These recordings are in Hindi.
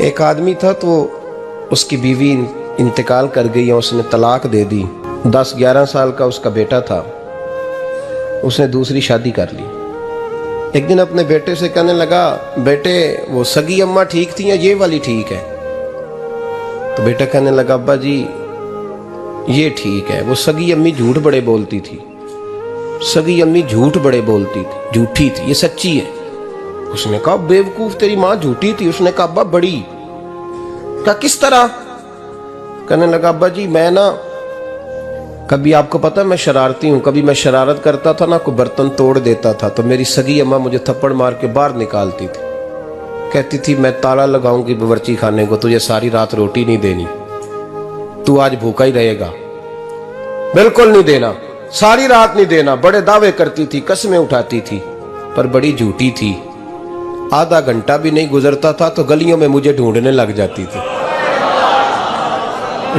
एक आदमी था तो उसकी बीवी इंतकाल कर गई और उसने तलाक दे दी। 10-11 साल का उसका बेटा था, उसने दूसरी शादी कर ली। एक दिन अपने बेटे से कहने लगा, बेटे वो सगी अम्मा ठीक थी या ये वाली ठीक है? तो बेटा कहने लगा, अब्बा जी ये ठीक है, वो सगी अम्मी झूठ बड़े बोलती थी, सगी अम्मी झूठ बड़े बोलती थी, झूठी थी, ये सच्ची है। उसने कहा, बेवकूफ तेरी माँ झूठी थी? उसने कहा, अब्बा बड़ी। क्या किस तरह? कहने लगा, अब्बा जी मैं ना कभी, आपको पता है मैं शरारती हूँ, कभी मैं शरारत करता था ना, कोई बर्तन तोड़ देता था तो मेरी सगी अम्मा मुझे थप्पड़ मार के बाहर निकालती थी, कहती थी मैं ताला लगाऊंगी बावर्ची खाने को, तुझे सारी रात रोटी नहीं देनी, तू आज भूखा ही रहेगा, बिल्कुल नहीं देना, सारी रात नहीं देना। बड़े दावे करती थी, कस्में उठाती थी, पर बड़ी झूठी थी। आधा घंटा भी नहीं गुजरता था तो गलियों में मुझे ढूंढने लग जाती थी,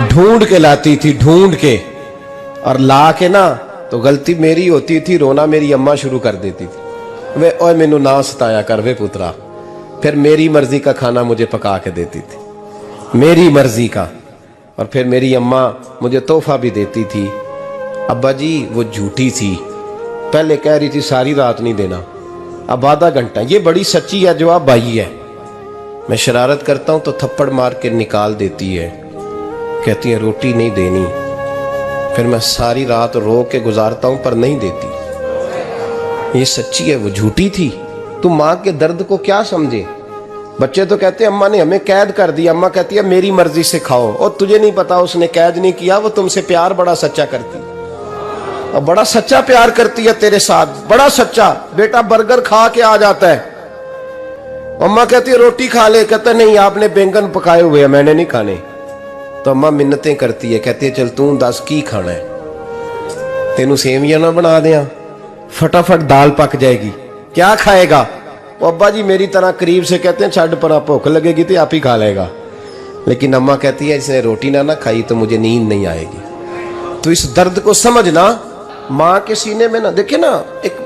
ढूंढ के लाती थी, ढूंढ के, और ला के ना तो गलती मेरी होती थी, रोना मेरी अम्मा शुरू कर देती थी, वे ओए मैनू ना सताया कर वे पुत्रा। फिर मेरी मर्जी का खाना मुझे पका के देती थी, मेरी मर्जी का, और फिर मेरी अम्मा मुझे तोहफा भी देती थी। अब्बा जी वो झूठी थी, पहले कह रही थी सारी रात नहीं देना, अब आधा घंटा। ये बड़ी सच्ची है जवाब भाई है। मैं शरारत करता हूं तो थप्पड़ मार के निकाल देती है, कहती है रोटी नहीं देनी, फिर मैं सारी रात रो के गुजारता हूं पर नहीं देती। ये सच्ची है, वो झूठी थी। तुम माँ के दर्द को क्या समझे? बच्चे तो कहते हैं अम्मा ने हमें कैद कर दिया, अम्मा कहती है मेरी मर्जी से खाओ, और तुझे नहीं पता उसने कैद नहीं किया, वो तुमसे प्यार बड़ा सच्चा करती है, और बड़ा सच्चा प्यार करती है तेरे साथ, बड़ा सच्चा। बेटा बर्गर खा के आ जाता है, अम्मा कहती है रोटी खा ले, कहता नहीं आपने बैंगन पकाए हुए हैं मैंने नहीं खाने। तो अम्मा मिन्नतें करती है, कहती है चल तू दस की खाना है, तेनू सेवियां ना बना दिया, फटाफट दाल पक जाएगी, क्या खाएगा? वो अब्बा जी मेरी तरह करीब से कहते हैं छड़ पर भूख लगेगी तो आप ही खा लेगा, लेकिन अम्मा कहती है इसने रोटी ना खाई तो मुझे नींद नहीं आएगी। तो इस दर्द को समझना, माँ के सीने में ना, देखे ना एक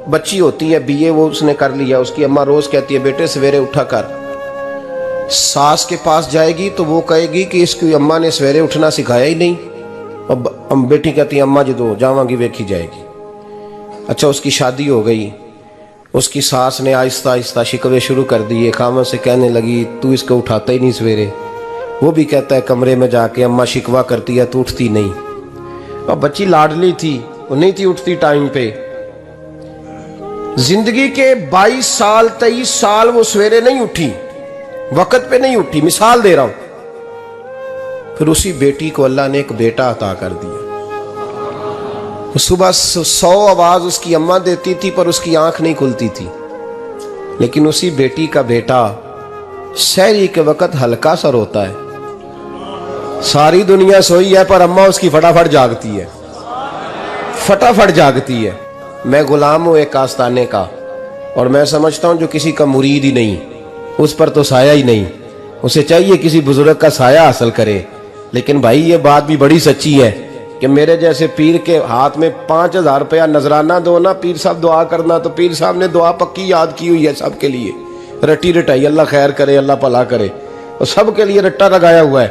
बच्ची होती है बीए, वो उसने कर लिया, उसकी अम्मा रोज कहती है बेटे सवेरे उठा कर, सास के पास जाएगी तो वो कहेगी कि इसकी अम्मा ने सवेरे उठना सिखाया ही नहीं, अब बेटी कहती है अम्मा जी तो जावांगी वेखी जाएगी। अच्छा उसकी शादी हो गई, उसकी सास ने आहिस्ता आहिस्ता शिकवे शुरू कर दिए, खामन से कहने लगी तू इसको उठाता ही नहीं सवेरे, वो भी कहता है कमरे में जाके अम्मा शिकवा करती है तू उठती नहीं। अब बच्ची लाडली थी, वो नहीं थी उठती टाइम पे। जिंदगी के 22 साल 23 साल वो सवेरे नहीं उठी, वक्त पे नहीं उठी, मिसाल दे रहा हूं। फिर उसी बेटी को अल्लाह ने एक बेटा अता कर दिया। सुबह 100 आवाज उसकी अम्मा देती थी पर उसकी आंख नहीं खुलती थी, लेकिन उसी बेटी का बेटा सहरी के वक्त हल्का सा रोता है, सारी दुनिया सोई है पर अम्मा उसकी फटाफट जागती है, फटाफट जागती है। मैं गुलाम हूं एक आस्ताने का, और मैं समझता हूं जो किसी का मुरीद ही नहीं उस पर तो साया ही नहीं, उसे चाहिए किसी बुजुर्ग का साया हासिल करे। लेकिन भाई ये बात भी बड़ी सच्ची है कि मेरे जैसे पीर के हाथ में 5000 रुपया नजराना दो ना, पीर साहब दुआ करना, तो पीर साहब ने दुआ पक्की याद की हुई है सबके लिए, रटी रटाई, अल्लाह खैर करे अल्लाह भला करे, और सबके लिए रट्टा लगाया हुआ है।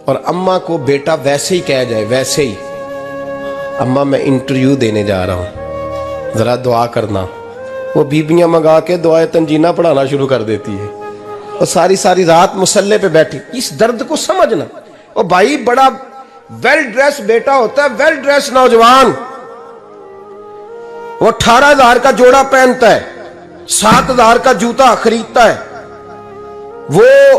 और अम्मा को बेटा वैसे ही कह जाए, वैसे ही अम्मा मैं इंटरव्यू देने जा रहा हूं जरा दुआ करना, वो बीबियां मंगा के दुआए तंजीना पढ़ाना शुरू कर देती है, और सारी सारी रात मुसल्ले पे बैठी। इस दर्द को समझना। और भाई बड़ा वेल ड्रेस बेटा होता है, वेल ड्रेस नौजवान, वो 18,000 का जोड़ा पहनता है, 7,000 का जूता खरीदता है, वो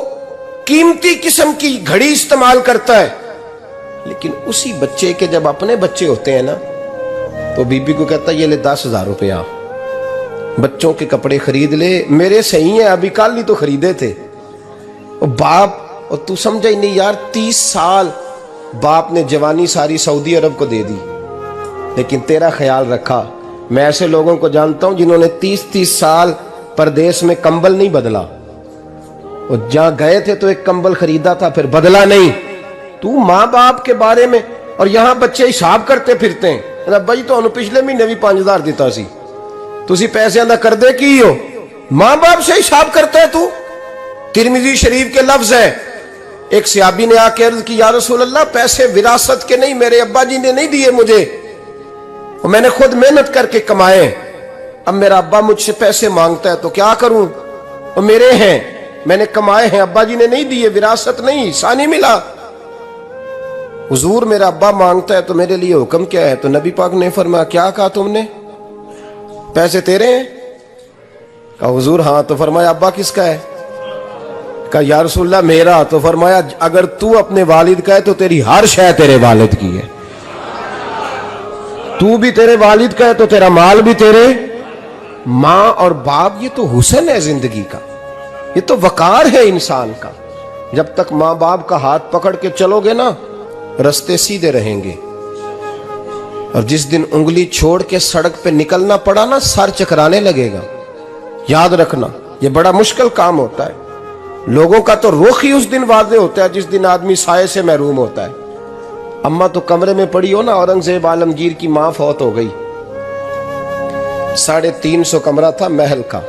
कीमती किस्म की घड़ी इस्तेमाल करता है, लेकिन उसी बच्चे के जब अपने बच्चे होते हैं ना तो बीबी को कहता है ये ले 10,000 रुपया, बच्चों के कपड़े खरीद ले, मेरे सही है अभी कल ही तो खरीदे थे। और बाप, और तू समझा ही नहीं यार, 30 साल बाप ने जवानी सारी सऊदी अरब को दे दी, लेकिन तेरा ख्याल रखा। मैं ऐसे लोगों को जानता हूं जिन्होंने 30-30 साल परदेश में कंबल नहीं बदला, और जहां गए थे तो एक कंबल खरीदा था फिर बदला नहीं। तू माँ बाप के बारे में, और यहां बच्चे हिसाब करते फिरते हैं, भाई तो पिछले महीने भी 5,000 दिता सी, तुसी पैसे का कर दे की हो, मां बाप से हिसाब करता है तू। तिरमिजी शरीफ के लफ्ज हैं, एक सहाबी ने आके अर्ज की, या रसूल अल्लाह, पैसे विरासत के नहीं, मेरे अब्बा जी ने नहीं दिए मुझे, और मैंने खुद मेहनत करके कमाए। अब मेरा अब्बा मुझसे पैसे मांगता है तो क्या करूं? और मेरे हैं, मैंने कमाए हैं, अब्बा जी ने नहीं दिए, विरासत नहीं, हिस्सा नहीं मिला। हुजूर मेरा अब्बा मांगता है तो मेरे लिए हुक्म क्या है? तो नबी पाक ने फरमाया, क्या कहा तुमने? पैसे तेरे हैं? कहा हुजूर हाँ। तो फरमाया अब्बा किसका है? कहा या रसूलल्लाह मेरा। तो फरमाया अगर तू अपने वालिद का है तो तेरी हर शय तेरे वालिद की है, तू भी तेरे वालिद का है तो तेरा माल भी तेरे। मां और बाप ये तो हुस्न है जिंदगी का, ये तो वकार है इंसान का। जब तक मां बाप का हाथ पकड़ के चलोगे ना, रास्ते सीधे रहेंगे, और जिस दिन उंगली छोड़ के सड़क पे निकलना पड़ा ना, सर चकराने लगेगा। याद रखना, ये बड़ा मुश्किल काम होता है। लोगों का तो रुख ही उस दिन वाज़े होता है जिस दिन आदमी साये से महरूम होता है। अम्मा तो कमरे में पड़ी हो ना, औरंगजेब आलमगीर की मां फौत हो गई, 350 कमरा था महल का,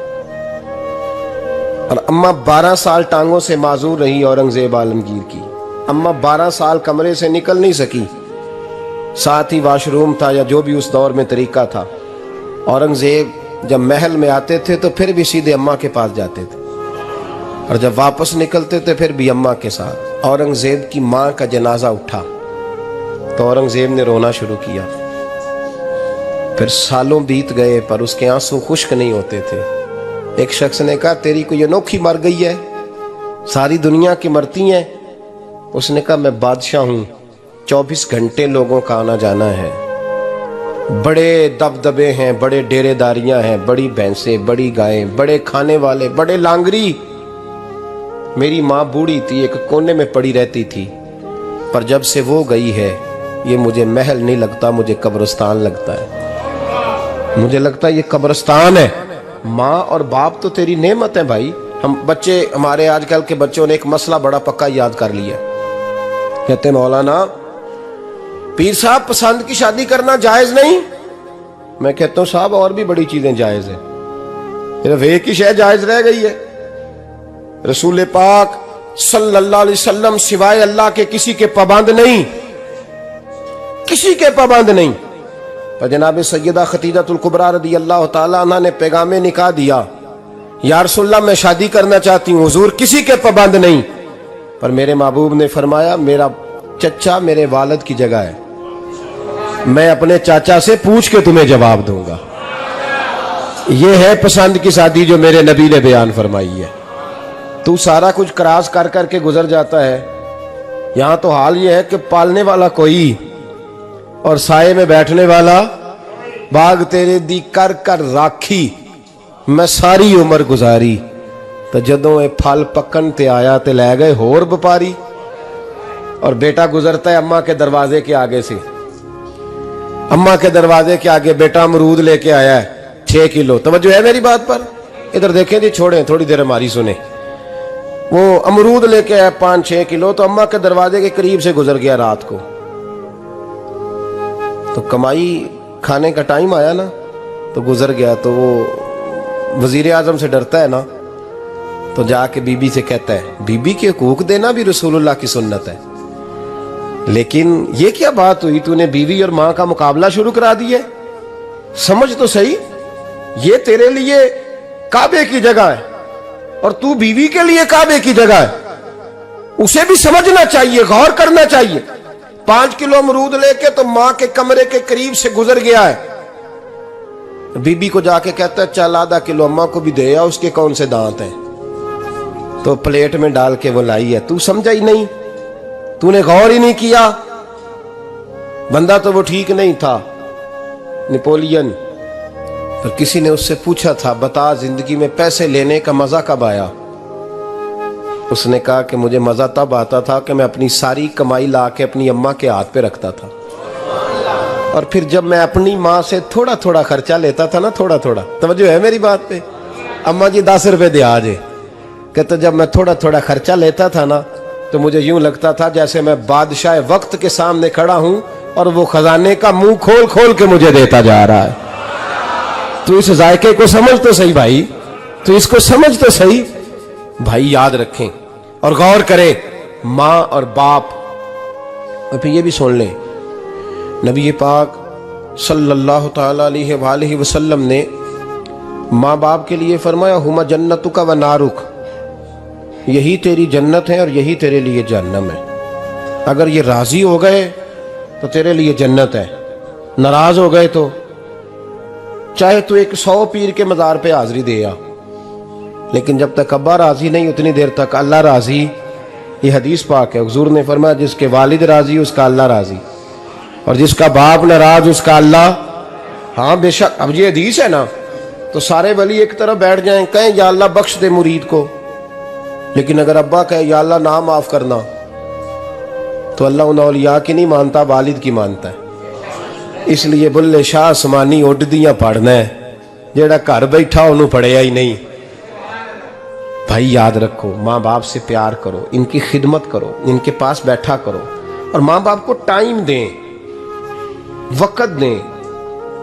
और अम्मा 12 साल टांगों से माजूर रही औरंगजेब आलमगीर की। अम्मा 12 साल कमरे से निकल नहीं सकी, साथ ही वॉशरूम था या जो भी उस दौर में तरीका था। औरंगजेब जब महल में आते थे तो फिर भी सीधे अम्मा के पास जाते थे, और जब वापस निकलते थे फिर भी अम्मा के साथ। औरंगजेब की मां का जनाजा उठा तो औरंगजेब ने रोना शुरू किया। फिर सालों बीत गए पर उसके आंसू खुश्क नहीं होते थे। एक शख्स ने कहा तेरी कोई अनोखी मर गई है, सारी दुनिया की मरती हैं। उसने कहा मैं बादशाह हूं, 24 घंटे लोगों का आना जाना है, बड़े दबदबे हैं, बड़े डेरेदारियां हैं, बड़ी भैंसें, बड़ी गायें, बड़े खाने वाले, बड़े लांगरी। मेरी माँ बूढ़ी थी, एक कोने में पड़ी रहती थी, पर जब से वो गई है ये मुझे महल नहीं लगता, मुझे कब्रिस्तान लगता है। मुझे लगता है ये कब्रिस्तान है। माँ और बाप तो तेरी नेमत है भाई। हम बच्चे, हमारे आजकल के बच्चों ने एक मसला बड़ा पक्का याद कर लिया। कहते मौलाना पीर साहब पसंद की शादी करना जायज नहीं। मैं कहता हूं साहब और भी बड़ी चीजें जायज है, सिर्फ एक ही शय जायज रह गई है। रसूल पाक सल्लल्लाहु अलैहि वसल्लम सिवाय अल्लाह के किसी के पाबंद नहीं, किसी के पाबंद नहीं। पर जनाब सैयदा खतीजतुल कुबरा रदी अल्लाह ताला अन्हा ने पैगामे निकाह दिया, या रसूलल्लाह मैं शादी करना चाहती हूँ। हुजूर किसी के पाबंद नहीं, पर मेरे महबूब ने फरमाया मेरा चचा मेरे वालिद की जगह है, मैं अपने चाचा से पूछ के तुम्हें जवाब दूंगा। यह है पसंद की शादी जो मेरे नबी ने बयान फरमाई है। तू सारा कुछ क्रॉस कर करके गुजर जाता है। यहां तो हाल यह है कि पालने वाला कोई और साये में बैठने वाला। बाग तेरे दी कर कर राखी मैं सारी उम्र गुजारी, तो जदों ये फल पकन ते आया ते लै गए होर व्यापारी। और बेटा गुजरता है अम्मा के दरवाजे के आगे से, अम्मा के दरवाजे के आगे बेटा अमरूद लेके आया है 6 किलो। तवज्जो है मेरी बात पर? इधर देखें जी, छोड़ें थोड़ी देर हमारी सुने। वो अमरूद लेके आया 5-6 किलो, तो अम्मा के दरवाजे के करीब से गुजर गया रात को। तो कमाई खाने का टाइम आया ना, तो गुजर गया। तो वो वजीर आजम से डरता है ना, तो जाके बीबी से कहता है बीबी के हकूक देना भी रसूलुल्लाह की सुन्नत है। लेकिन ये क्या बात हुई, तूने बीवी और मां का मुकाबला शुरू करा दिया? समझ तो सही, ये तेरे लिए काबे की जगह है और तू बीवी के लिए काबे की जगह है। उसे भी समझना चाहिए, गौर करना चाहिए। 5 किलो अमरूद लेके तो मां के कमरे के करीब से गुजर गया है। बीबी को जाके कहता है चल आधा किलो अम्मा को भी दे, उसके कौन से दांत हैं। तो प्लेट में डाल के वो लाई है। तू समझा ही नहीं, तूने गौर ही नहीं किया। बंदा तो वो ठीक नहीं था, नेपोलियन। तो किसी ने उससे पूछा था बता जिंदगी में पैसे लेने का मजा कब आया? उसने कहा कि मुझे मजा तब आता था कि मैं अपनी सारी कमाई ला के अपनी अम्मा के हाथ पे रखता था, और फिर जब मैं अपनी माँ से थोड़ा थोड़ा खर्चा लेता था ना, थोड़ा थोड़ा, तवज्जो है मेरी बात पे? अम्मा जी 10 रुपए दे आज। कहते जब मैं थोड़ा थोड़ा खर्चा लेता था ना, तो मुझे यूं लगता था जैसे मैं बादशाह वक्त के सामने खड़ा हूं और वो खजाने का मुंह खोल खोल के मुझे देता जा रहा है। तू इस जायके को समझ तो सही भाई, तू इसको समझ तो सही। भाई याद रखें और गौर करें, माँ और बाप। और फिर ये भी सुन लें, नबी पाक सल्लल्लाहु ताला अलैहि वसल्लम ने माँ बाप के लिए फरमाया, हुमा जन्नतुका व नारुक, यही तेरी जन्नत है और यही तेरे लिए जहन्नम है। अगर ये राजी हो गए तो तेरे लिए जन्नत है, नाराज हो गए तो चाहे तू 100 पीर के मज़ार पे हाजिरी दे आ, लेकिन जब तक अब्बा राजी नहीं उतनी देर तक अल्लाह राजी। ये हदीस पाक है, हुजूर ने फरमाया जिसके वालिद राजी उसका अल्लाह राजी, और जिसका बाप नाराज उसका अल्लाह। हाँ बेशक, अब ये हदीस है ना, तो सारे वली एक तरफ बैठ जाएं, कहें या अल्लाह बख्श दे मुरीद को, लेकिन अगर अब्बा कहे या अल्लाह ना माफ करना, तो अल्लाह उन औलिया की नहीं मानता, वालिद की मानता है। इसलिए बुल्ले शाह आसमानी उड्डियां पढ़ना है, जेड़ा घर बैठा उन्होंने पढ़िया ही नहीं। भाई याद रखो, माँ बाप से प्यार करो, इनकी खिदमत करो, इनके पास बैठा करो, और माँ बाप को टाइम दें, वक़्त दें,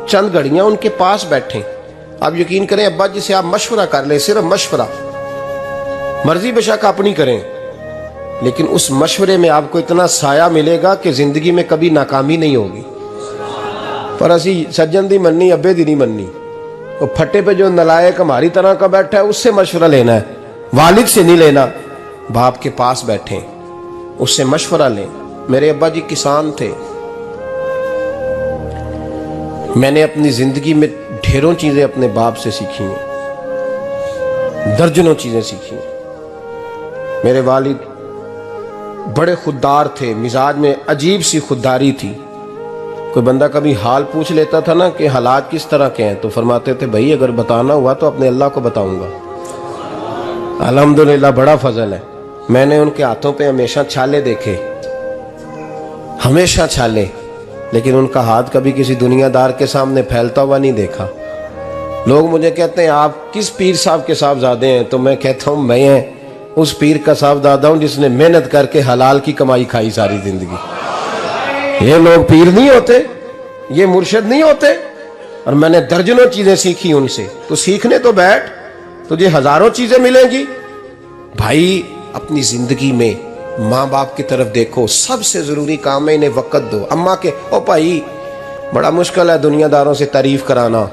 चंद घड़ियां उनके पास बैठें। आप यकीन करें, अब्बा जी से आप मशवरा कर ले, सिर्फ मशवरा, मर्जी बेशक अपनी करें, लेकिन उस मशवरे में आपको इतना साया मिलेगा कि जिंदगी में कभी नाकामी नहीं होगी। पर असी सज्जन दी मननी, अब्बे दी नहीं मननी। वो फटे पे जो नलायक हमारी तरह का बैठा है उससे मशवरा लेना है, वालिद से नहीं लेना। बाप के पास बैठे, उससे मशवरा लें। मेरे अब्बा जी किसान थे, मैंने अपनी जिंदगी में ढेरों चीजें अपने बाप से सीखी हैं, दर्जनों चीजें सीखी हैं। मेरे वालिद बड़े खुददार थे, मिजाज में अजीब सी खुददारी थी। कोई बंदा कभी हाल पूछ लेता था ना कि हालात किस तरह के हैं, तो फरमाते थे भाई अगर बताना हुआ तो अपने अल्लाह को बताऊंगा। अल्हम्दुलिल्लाह बड़ा फजल है, मैंने उनके हाथों पे हमेशा छाले देखे, हमेशा छाले, लेकिन उनका हाथ कभी किसी दुनियादार के सामने फैलता हुआ नहीं देखा। लोग मुझे कहते हैं आप किस पीर साहब के साहबजादे हैं, तो मैं कहता हूँ मैं उस पीर का साहबजादा हूँ जिसने मेहनत करके हलाल की कमाई खाई सारी जिंदगी। ये लोग पीर नहीं होते, ये मुर्शिद नहीं होते, और मैंने दर्जनों चीजें सीखी उनसे। तो सीखने तो बैठ, तुझे हजारों चीजें मिलेंगी। भाई अपनी जिंदगी में माँ बाप की तरफ देखो, सबसे जरूरी काम है इन्हें वक़्त दो। अम्मा के ओ भाई बड़ा मुश्किल है दुनियादारों से तारीफ कराना,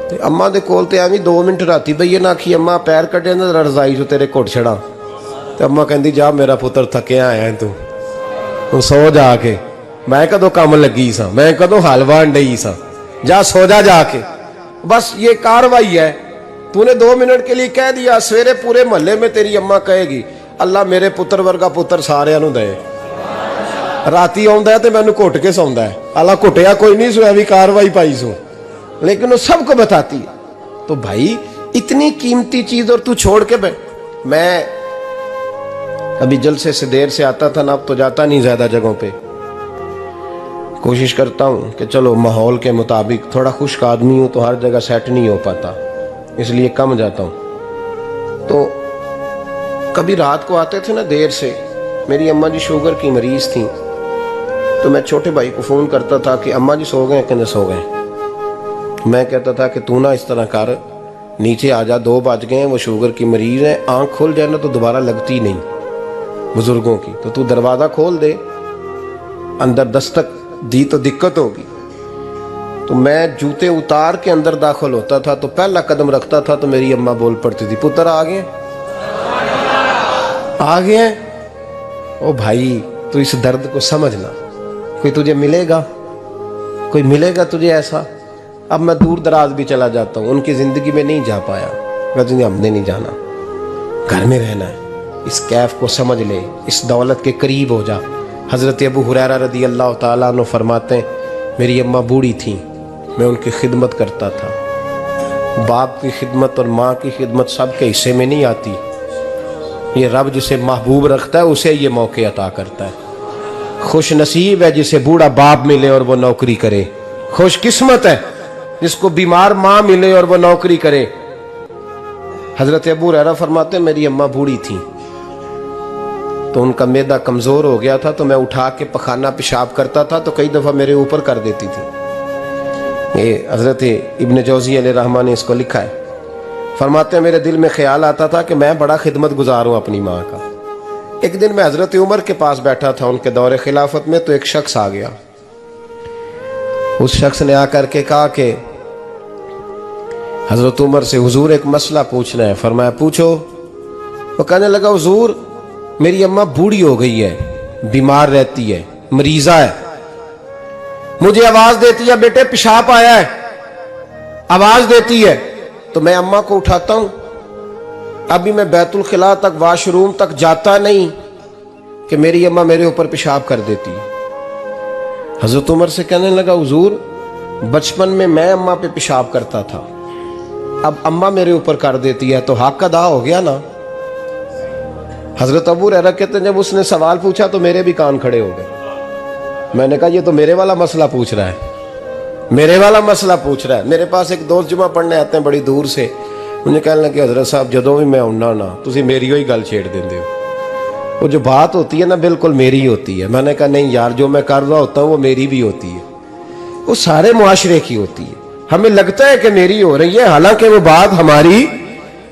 तो अम्मा दे कोल ते एवं 2 मिनट राती बइए ना आखी अम्मा पैर कटे ना रजाई चो तेरे घुट छड़ा, तो अम्मा कहती जा मेरा पुत्र थकिया आया तू सो जाके, मैं कदों काम लगी सा, मैं कदों हलवा अंडई सा, जा सो जा जाके। बस ये कार्रवाई है, तूने 2 मिनट के लिए कह दिया, सवेरे पूरे मोहल्ले में तेरी अम्मा कहेगी अल्लाह मेरे पुत्र वर्गा पुत्र सारियां नूं दे। राती आउंदा है ते मैनू घुट के सौंदा है, अल्लाह घुटिया कोई नहीं सो भी कार्रवाई पाई सो, लेकिन वो सबको बताती है। तो भाई इतनी कीमती चीज और तू छोड़ के मैं अभी जलसे से देर से आता था ना, अब तो जाता नहीं ज्यादा जगहों पे, कोशिश करता हूँ कि चलो माहौल के मुताबिक, थोड़ा खुश्क आदमी हूँ तो हर जगह सेट नहीं हो पाता, इसलिए कम जाता हूँ। तो कभी रात को आते थे ना देर से, मेरी अम्मा जी शुगर की मरीज थी, तो मैं छोटे भाई को फ़ोन करता था कि अम्मा जी सो गए, कहने सो गए। मैं कहता था कि तू ना इस तरह कर, नीचे आ जा, 2 बज गए, वो शुगर की मरीज है, आँख खुल जाए ना तो दोबारा लगती नहीं बुजुर्गों की, तो तू दरवाज़ा खोल दे, अंदर दस्तक दी तो दिक्कत होगी। तो मैं जूते उतार के अंदर दाखिल होता था, तो पहला कदम रखता था तो मेरी अम्मा बोल पड़ती थी पुत्र आ गए, आ गए। ओ भाई तू इस दर्द को समझना, कोई तुझे मिलेगा, कोई मिलेगा तुझे ऐसा। अब मैं दूर दराज भी चला जाता हूँ, उनकी जिंदगी में नहीं जा पाया, कहते हमने नहीं जाना, घर में रहना है। इस कैफ को समझ ले, इस दौलत के करीब हो जा। हज़रत अबू हुरैरा रदी अल्लाह ताला अन्हु फरमाते हैं मेरी अम्मा बूढ़ी थी, मैं उनकी खिदमत करता था। बाप की खिदमत और माँ की खिदमत सबके हिस्से में नहीं आती, ये रब जिसे महबूब रखता है उसे ये मौके अता करता है। खुश नसीब है जिसे बूढ़ा बाप मिले और वो नौकरी करे, खुश किस्मत है जिसको बीमार माँ मिले और वो नौकरी करे। हजरत अबू हुरैरा फरमाते मेरी अम्मा बूढ़ी थी, तो उनका मैदा कमजोर हो गया था, तो मैं उठा के पखाना पेशाब करता था तो कई दफा मेरे ऊपर कर देती थी। ये हजरत इब्न जौज़ी अलैहि रहमा ने इसको लिखा है। फरमाते हैं मेरे दिल में ख्याल आता था कि मैं बड़ा खिदमत गुजार हूं अपनी माँ का। एक दिन मैं हजरत उमर के पास बैठा था उनके दौरे खिलाफत में, तो एक शख्स आ गया। उस शख्स ने आकर के कहा कि हजरत उमर से हुजूर एक मसला पूछना है। फरमाया पूछो। वो कहने लगा हुजूर मेरी अम्मा बूढ़ी हो गई है, बीमार रहती है, मरीजा है, मुझे आवाज देती है बेटे पेशाब आया है, आवाज देती है तो मैं अम्मा को उठाता हूं। अभी मैं बैतुल खिला तक, वॉशरूम तक जाता नहीं कि मेरी अम्मा मेरे ऊपर पेशाब कर देती है। हजरत उमर से कहने लगा हुजूर बचपन में मैं अम्मा पे पेशाब करता था, अब अम्मा मेरे ऊपर कर देती है तो हक अदा हो गया ना। हजरत अबू हुरैरा कहते हैं जब उसने सवाल पूछा तो मेरे भी कान खड़े हो गए। मैंने कहा ये तो मेरे वाला मसला पूछ रहा है, मेरे वाला मसला पूछ रहा है। मेरे पास एक दोस्त जुमा पढ़ने आते हैं बड़ी दूर से, मुझे कहने लगे हजरत साहब जदों भी मैं आउना ना तुसी मेरी ही गल छेड़ देंदे हो, वो जो बात होती है ना बिल्कुल मेरी होती है। मैंने कहा नहीं यार जो मैं कर रहा होता हूँ वो मेरी भी होती है, वो सारे मुआशरे की होती है। हमें लगता है कि मेरी हो रही है, हालांकि वो बात हमारी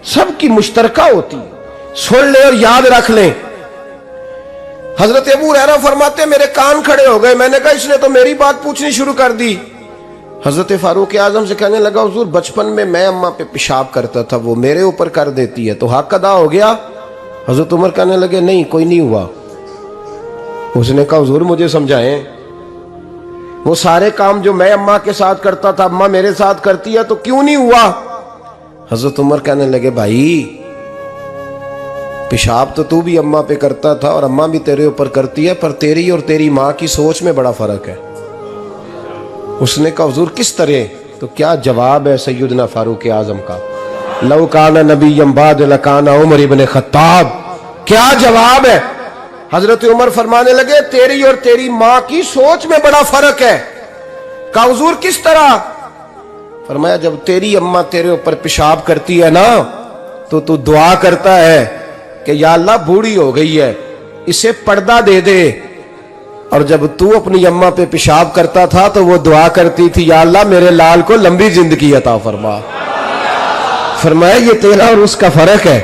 सबकी मुश्तरका होती है। सुन ले और याद रख ले। हजरत अबू हुरैरा फरमाते मेरे कान खड़े हो गए। मैंने कहा इसने तो मेरी बात पूछनी शुरू कर दी। हजरत फारूक आजम से कहने लगा हुजूर बचपन में मैं अम्मा पे पेशाब करता था, वो मेरे ऊपर कर देती है तो हक अदा हो गया। हजरत उमर कहने लगे नहीं कोई नहीं हुआ। उसने कहा हुजूर मुझे समझाएं, वो सारे काम जो मैं अम्मा के साथ करता था अम्मा मेरे साथ करती है तो क्यों नहीं हुआ। हजरत उमर कहने लगे भाई पेशाब तो तू भी अम्मा पे करता था और अम्मा भी तेरे ऊपर करती है, पर तेरी और तेरी माँ की सोच में बड़ा फर्क है। उसने कहा हुजूर किस तरह, तो क्या जवाब है सैयदना फारूक आजम का, लौ काना नबीय्यम बाद लकाना उमर इब्न खत्ताब। क्या जवाब है। हजरत उमर फरमाने लगे तेरी और तेरी माँ की सोच में बड़ा फर्क है। कहा हुजूर किस तरह। फरमाया जब तेरी अम्मा तेरे ऊपर पेशाब करती है ना तो तू दुआ करता है कि या अल्लाह बूढ़ी हो गई है इसे पर्दा दे दे, और जब तू अपनी अम्मा पे पेशाब करता था तो वो दुआ करती थी या अल्लाह मेरे लाल को लंबी जिंदगी अता फरमा। फरमाया ये तेरा और उसका फर्क है।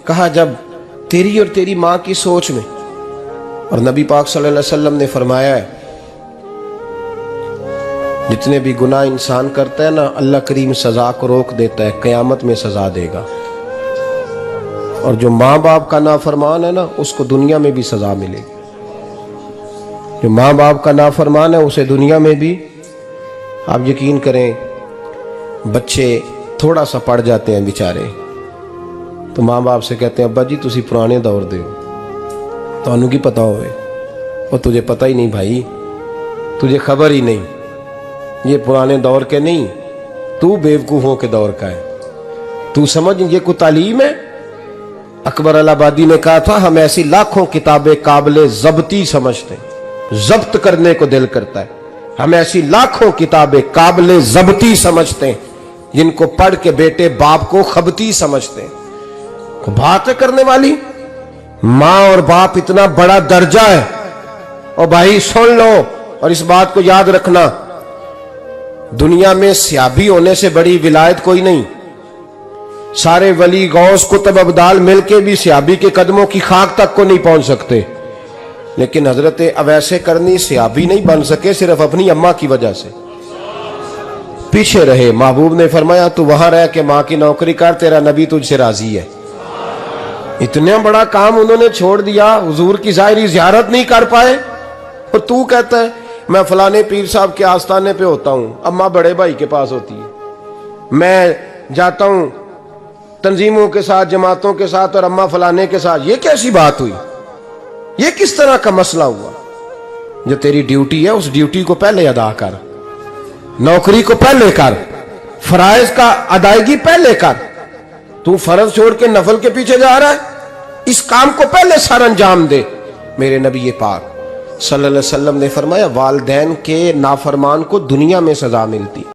कहा जब तेरी और तेरी माँ की सोच में। और नबी पाक सल्लल्लाहु अलैहि वसल्लम ने फरमाया है जितने भी गुनाह इंसान करता है ना अल्लाह करीम सजा को रोक देता है, क़यामत में सजा देगा। और जो माँ बाप का नाफरमान है ना उसको दुनिया में भी सजा मिलेगी। जो माँ बाप का नाफरमान है उसे दुनिया में भी। आप यकीन करें बच्चे थोड़ा सा पढ़ जाते हैं बेचारे तो माँ बाप से कहते हैं अब्बा जी तुसी पुराने दौर दे हो, तो की पता होवे। और तुझे पता ही नहीं भाई, तुझे खबर ही नहीं, ये पुराने दौर के नहीं, तू बेवकूफ़ों के दौर का है। तू समझ ये कोई तालीम है। अकबर अलाहाबादी ने कहा था हम ऐसी लाखों किताबें काबिले ज़ब्ती समझते हैं, जब्त करने को दिल करता है। हम ऐसी लाखों किताबें काबिले ज़ब्ती समझते हैं जिनको पढ़ के बेटे बाप को खबती समझते हैं। बात है करने वाली। माँ और बाप इतना बड़ा दर्जा है। और भाई सुन लो और इस बात को याद रखना, दुनिया में सियाबी होने से बड़ी विलायत कोई नहीं। सारे वली गौस कुतुब अब्दाल मिलके भी सियाबी के कदमों की खाक तक को नहीं पहुंच सकते, लेकिन हजरत अवैसे करनी सियाबी नहीं बन सके सिर्फ अपनी अम्मा की वजह से पीछे रहे। महबूब ने फरमाया तू वहां रह के माँ की नौकरी कर, तेरा नबी तुझसे राजी है। इतना बड़ा काम उन्होंने छोड़ दिया, हुजूर की जाहिरी ज़ियारत नहीं कर पाए। और तू कहता है मैं फलाने पीर साहब के आस्थाने पे होता हूं, अम्मा बड़े भाई के पास होती है, मैं जाता हूं तंजीमों के साथ जमातों के साथ और अम्मा फलाने के साथ। ये कैसी बात हुई, ये किस तरह का मसला हुआ। जो तेरी ड्यूटी है उस ड्यूटी को पहले अदा कर, नौकरी को पहले कर, फराइज का अदायगी पहले कर। तू फर्ज छोड़ के नफल के पीछे जा रहा है, इस काम को पहले सर अंजाम दे। मेरे नबी पाक सल्लल्लाहु अलैहि वसल्लम ने फरमाया वालिदैन के नाफरमान को दुनिया में सजा मिलती।